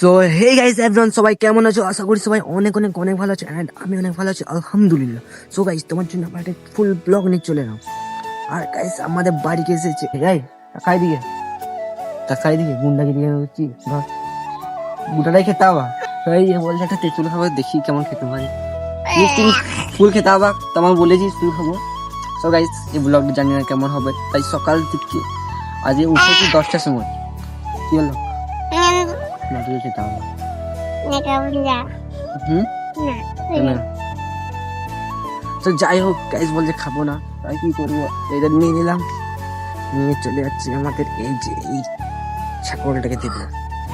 So hey guys everyone, সবাই কেমন আছো? আশা করি সবাই অনেক অনেক অনেক ভালো আছো এন্ড আমি অনেক ভালো আছি আলহামদুলিল্লাহ। সো গাইস, তোমার জন্য আমরা একটা ফুল ব্লগ নিয়ে চলে এলাম। আর গাইস আমাদের বাড়িতে এসেছে তাকাই দিকে গুন্ডাকে দিয়ে হচ্ছি ধর গুটাটাই খেতে হবা। এই বলছে একটা তেঁতুল খাবার, দেখি কেমন খেতে পারি। তুই ফুল খেতে হবা, তোমাকে বলেছি ফুল খাবো। সো গাইস এই ব্লগটা জানি না কেমন হবে, তাই সকাল থেকে আজ উঠেছি 10টার সময়। কি হলো না তুই খেতে হবে? তো যাই হোক গাইস বলছে খাবো না, তাই কি করবো, এটা নিয়ে নিলাম, নিয়ে চলে যাচ্ছি আমাদের এই যে এই ছাগলটাকে দেবো।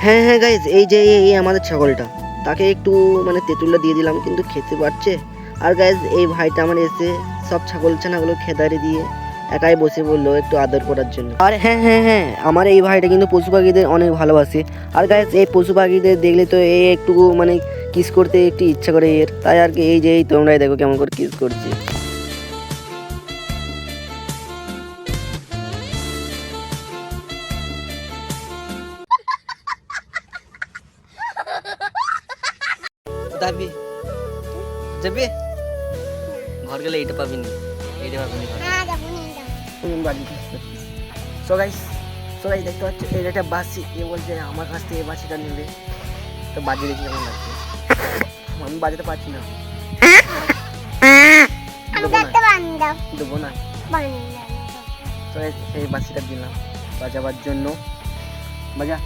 হ্যাঁ হ্যাঁ গাইজ, এই যে এই আমাদের ছাগলটা, তাকে একটু মানে তেঁতুলটা দিয়ে দিলাম, কিন্তু খেতে পারছে। আর গাইজ এই ভাইটা আমার এসে সব ছাগল ছানাগুলো খেদারে দিয়ে একাই বসে বললো একটু আদর করার জন্য। আর হ্যাঁ হ্যাঁ হ্যাঁ, আমার এই ভাইটা কিন্তু পশু পাখিদের অনেক ভালোবাসে। আর গাইজ এই পশু পাখিদের দেখলে তো এই একটু মানে কিস করতে একটু ইচ্ছা করে এর, তাই আর কি এই যে এই তোমরাই দেখো কেমন করে কিস করছে। যাবে ঘর গেলে এইটা পাবি না, এইটা পাবি না। সো গাইস দেখতে পাচ্ছ এই একটা বাসি, এ বলছে আমার কাছ থেকে এই বাসিটা নেবে। তো বাজি দেখি কেমন লাগছে, আমি বাজাতে পারছি না, দেবো না। তো এই বাসিটা দিলাম বাজাবার জন্য, বাজা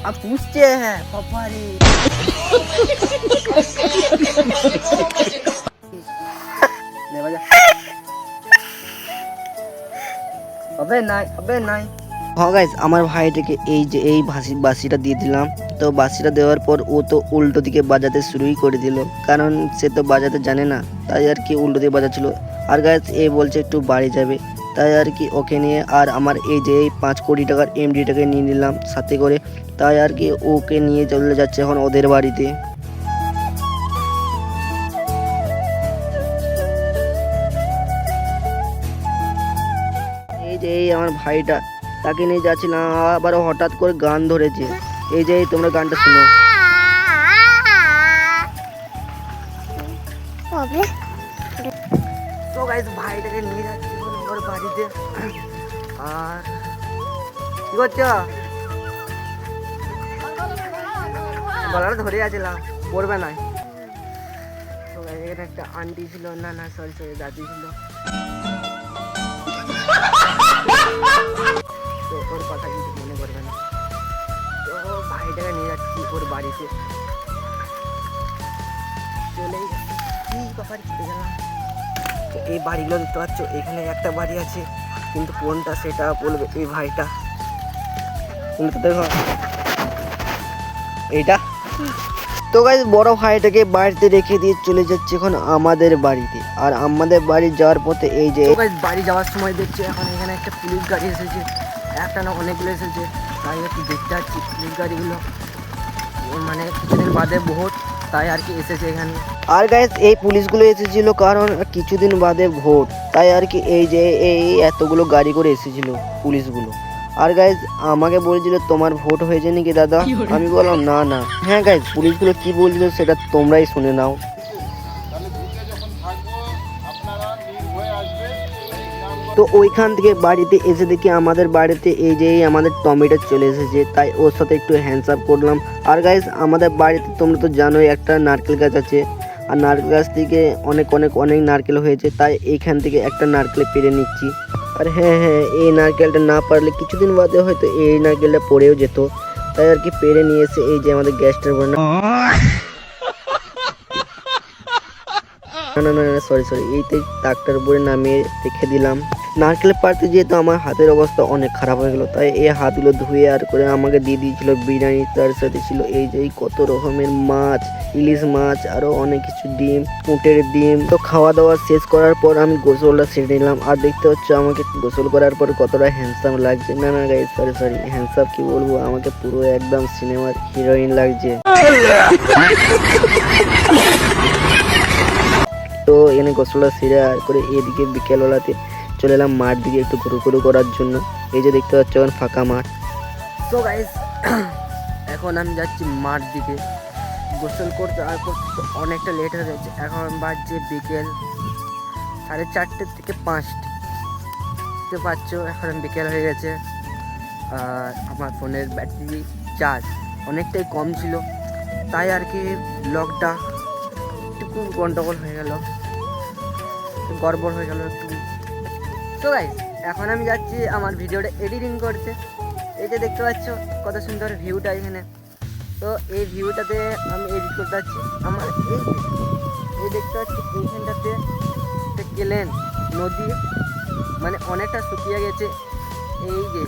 আর পুষছে। হ্যাঁ বাবারে বাজা নাই। হ্যাঁ গাইজ, আমার ভাইটাকে এই যে এই বাঁশিটা দিয়ে দিলাম। তো বাঁশিটা দেওয়ার পর ও তো উল্টো দিকে বাজাতে শুরুই করে দিল, কারণ সে তো বাজাতে জানে না, তাই আর কি উল্টো দিকে বাজাচ্ছিল। আর গাইজ এ বলছে একটু বাড়ি যাবে, তাই আর কি ওকে নিয়ে আর আমার এই যে এই 5 কোটি টাকার এমডিটাকে নিয়ে নিলাম সাথে করে, তাই আর কি ওকে নিয়ে চলে যাচ্ছে এখন ওদের বাড়িতে। এই যে এই আমার ভাইটা, তাকে নিয়ে যাচ্ছিলাম, আবার হঠাৎ করে গান ধরেছে। এই যে তোমরা গানটা শুনো। তো গাইস ভাইটাকে নিয়ে যাচ্ছি ওর বাড়িতে। আর কি করছো? গলাটা ধরে আছিলাম, পড়বে না। তো গাইস এখানে একটা আন্টি ছিল, না সরি দাদি ছিল, তো ওর কথা কিন্তু মনে করবে না। তো ভাইটাকে নিয়ে যাচ্ছি ওর বাড়িতে, চলেই কি ব্যাপার খেতে গেলাম। তো এই বাড়িগুলো দেখতে পাচ্ছ, এখানে একটা বাড়ি আছে, কিন্তু কোনটা সেটা বলবে এই ভাইটা। কিন্তু দেখো এইটা। তো গাইস বড় ভাইটাকে বাড়িতে রেখে দিয়ে চলে যাচ্ছে এখন আমাদের বাড়িতে। আর আমাদের বাড়ি যাওয়ার পথে এই যে বাড়ি যাওয়ার সময় দেখছি এখন এখানে একটা পুলিশ গাড়ি এসেছে, একটা না অনেকগুলো এসেছে, তাই একটু দেখতে পাচ্ছি পুলিশ গাড়িগুলো মানে কিছুদিন বাদে ভোট, তাই আর কি এসেছে এখানে। আর গাইস এই পুলিশগুলো এসেছিল কারণ কিছুদিন বাদে ভোট, তাই আর কি এই যে এই এতগুলো গাড়ি করে এসেছিল পুলিশগুলো। আর গাইজ আমাকে বলেছিল তোমার ভোট হয়েছে নাকি দাদা, আমি বললাম না। হ্যাঁ গাইজ পুলিশগুলো কি বলছিল সেটা তোমরাই শুনে নাও। তো ওইখান থেকে বাড়িতে এসে দেখি আমাদের বাড়িতে এই যে আমাদের টমেটো চলে এসেছে, তাই ওর সাথে একটু হ্যান্ডস আপ করলাম। আর গাইজ আমাদের বাড়িতে তোমরা তো জানোই একটা নারকেল গাছ আছে, আর নারকেল গাছ থেকে অনেক নারকেল হয়েছে, তাই এইখান থেকে একটা নারকেল পেরে নিচ্ছি। আর হ্যাঁ এই নারকেলটা না পারলে কিছুদিন বাদে হয়তো এই নারকেলটা পড়েও যেত, তাই আর কি পেরে নিয়ে এসে এই যে আমাদের গ্যাসটার উপর না সরি এইতে তাকটার উপরে নামিয়ে রেখে দিলাম। নারকেল পাড়তে যেহেতু আমার হাতের অবস্থা অনেক খারাপ হয়ে গেল, তাই এই হাতগুলো ধুয়ে আর করে আমাকে দিয়ে দিয়েছিল বিরিয়ানি, তার সাথে ছিল এই যে কত রকমের মাছ, ইলিশ মাছ, আরো অনেক কিছু ডিম, উটের ডিম। তো খাওয়া দাওয়া শেষ করার পর আমি গোসলটা সেরে নিলাম। আর দেখতে হচ্ছে আমাকে গোসল করার পর কতটা হ্যান্ডসাম লাগছে। না গাইস সরি হ্যান্ডসাম কি বলবো, আমাকে পুরো একদম সিনেমার হিরোইন লাগছে। তো এখানে গোসলটা সেরে আর করে এদিকে বিকেলবেলাতে চলে এলাম মাঠ দিকে একটু ঘুরু করার জন্য। এই যে দেখতে পাচ্ছ এখন ফাঁকা মাঠ। সো গাইস এখন আমি যাচ্ছি মাঠ দিকে গোসল করতে, আর করতে তো অনেকটা লেট হয়ে গেছে। এখন বাজছে বিকেল 4:30 থেকে 5। বুঝতে পারছো এখন বিকেল হয়ে গেছে। আর আমার ফোনের ব্যাটারি চার্জ অনেকটাই কম ছিল, তাই আর কি ব্লগটা একটু গন্ডগোল হয়ে গেল, গড়বড় হয়ে গেল একটু। তো গাইস এখন আমি যাচ্ছি আমার ভিডিওটা এডিটিং করতে। এই যে দেখতে পাচ্ছ কত সুন্দর ভিউটা এখানে। তো এই ভিউটাতে আমি এডিট করতে যাচ্ছি। আমার এই দেখতে পাচ্ছি এইখানটাতে একটা কেলেন নদী, মানে অনেকটা শুকিয়ে গেছে এই যে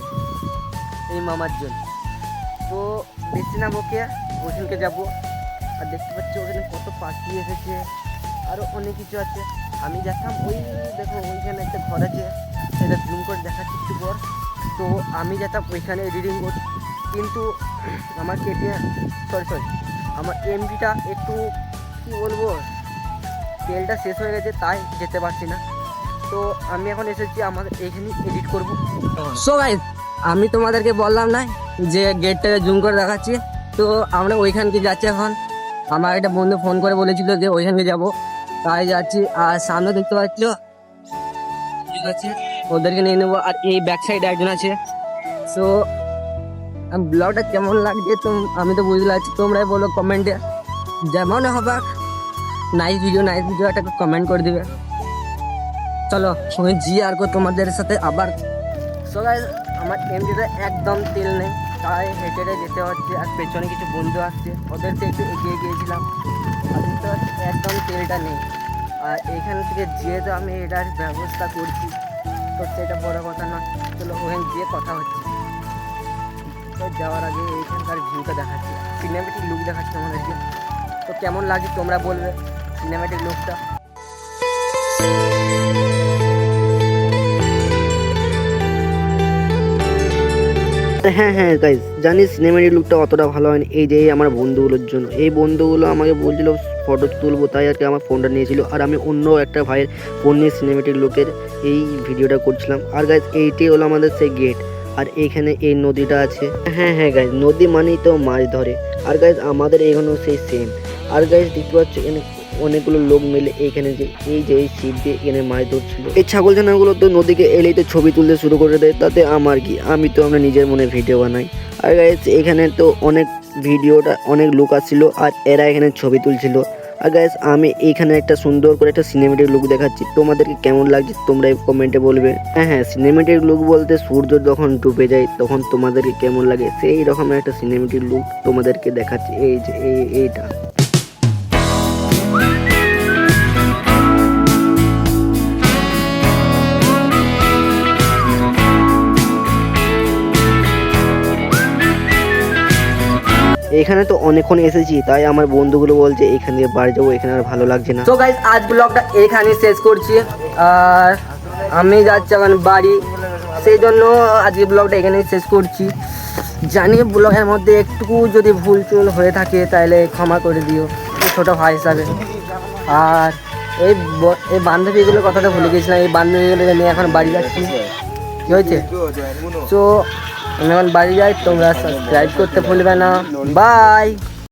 এই মামার জন্য। তো বেশি না বকে ওখানকে যাবো। আর দেখতে পাচ্ছি ওখানে কত পাখি এসেছে, আরও অনেক কিছু আছে। আমি যেতাম ওই দেখো ওইখানে একটা ঘর আছে, সেটা জুম করে দেখাচ্ছি একটু পর। তো আমি যেতাম ওইখানে এডিটিং করতে, কিন্তু আমার সরি আমার এমবিটা একটু কী বলবো তেলটা শেষ হয়ে গেছে, তাই যেতে পারছি না। তো আমি এখন এসেছি আমাদের এইখানে এডিট করবো। সো গাইস আমি তোমাদেরকে বললাম না যে গেটটাকে জুম করে দেখাচ্ছি। তো আমরা ওইখানকে যাচ্ছি এখন। আমার একটা বন্ধু ফোন করে বলেছিল যে ওইখানকে যাব, তাই যাচ্ছি। আর সামনে দেখতে পাচ্ছ ওদেরকে নিয়ে নেবো। আর এই ব্যাক সাইডে একজন আছে। সো ব্লগটা কেমন লাগছে আমি তো বুঝতে পারছি, তোমরাই বলো কমেন্টে। যেমন হবে নাইস ভিডিও একটা কমেন্ট করে দিবে। চলো ওই জি আর তোমাদের সাথে আবার। সো গাইস আমার এমডিটা একদম তেল নেই, তাই হেঁটে যেতে হচ্ছে। আর পেছনে কিছু বন্ধু আসছে, ওদেরকে একটু এগিয়ে গিয়েছিলাম। আর বুঝতে পারছি একদম তেলটা নেই। আর এখান থেকে যেহেতু আমি এটার ব্যবস্থা করছি, তো সেটা বড় কথা না। চলো ওখানে গিয়ে কথা হচ্ছে। তো যাওয়ার আগে এইখানকার ভিউটা দেখাচ্ছি, সিনেমেটিক লুক দেখাচ্ছি আমাদেরকে। তো কেমন লাগে তোমরা বলবে সিনেমেটিক লুকটা। হ্যাঁ হ্যাঁ গাইজ জানি সিনেমেটিক লুকটা অতটা ভালো হয়নি। এই যে আমার বন্ধুগুলোর জন্য, এই বন্ধুগুলো আমাকে বলছিল ফটো তুলবো, তাই আর কি আমার ফোনটা নিয়েছিল। আর আমি অন্য একটা ভাইয়ের ফোন নিয়ে সিনেমেটিক লুকের এই ভিডিওটা করছিলাম। আর গাইজ এইটাই হলো আমাদের সেই গেট। আর এইখানে এই নদীটা আছে। হ্যাঁ হ্যাঁ গাইজ নদী মানেই তো মাছ ধরে। আর গাইজ আমাদের এখানেও সেই সেম। আর গাইজ দেখতে পাচ্ছ এখানে অনেকগুলো লোক মিলে এইখানে যে এই ছিপ দিয়ে এখানে মাছ ধরছিল। এই ছাগল ছানাগুলো তো নদীকে এলেই তো ছবি তুলতে শুরু করে দেয়, তাতে আমার কি, আমি তো আমরা নিজের মনে ভিডিও বানাই। আর গাইজ এখানে তো অনেক লোক আসছিল, আর এরা এখানে ছবি তুলছিল। আর গাইজ আমি এইখানে একটা সুন্দর করে একটা সিনেমেটিক লুক দেখাচ্ছি, তোমাদেরকে কেমন লাগছে তোমরা কমেন্টে বলবে। হ্যাঁ সিনেমেটিক লুক বলতে সূর্য যখন ডুবে যায় তখন তোমাদেরকে কেমন লাগে, সেই রকমের একটা সিনেমেটিক লুক তোমাদেরকে দেখাচ্ছি। এই যে এইটা। এখানে তো অনেকক্ষণ এসেছি, তাই আমার বন্ধুগুলো বলছে এখান থেকে বাড়ি যাবো, এখানে আর ভালো লাগছে না। তো গাইস আজ ব্লগটা এখানেই শেষ করছি। আর আমি যাচ্ছি এখন বাড়ি, সেই জন্য আজকে ব্লগটা এখানেই শেষ করছি। জানি ব্লগের মধ্যে একটু যদি ভুল চুল হয়ে থাকে তাহলে ক্ষমা করে দিও ছোটো ভাই হিসাবে। আর এই বান্ধবীগুলোর কথাটা ভুলে গেছিলাম, এই বান্ধবীগুলোকে নিয়ে এখন বাড়ি যাচ্ছি। কী হয়েছে? তো আমি এখন বাড়ি যাই, তোমরা সাবস্ক্রাইব করতে ভুলবে না। বাই।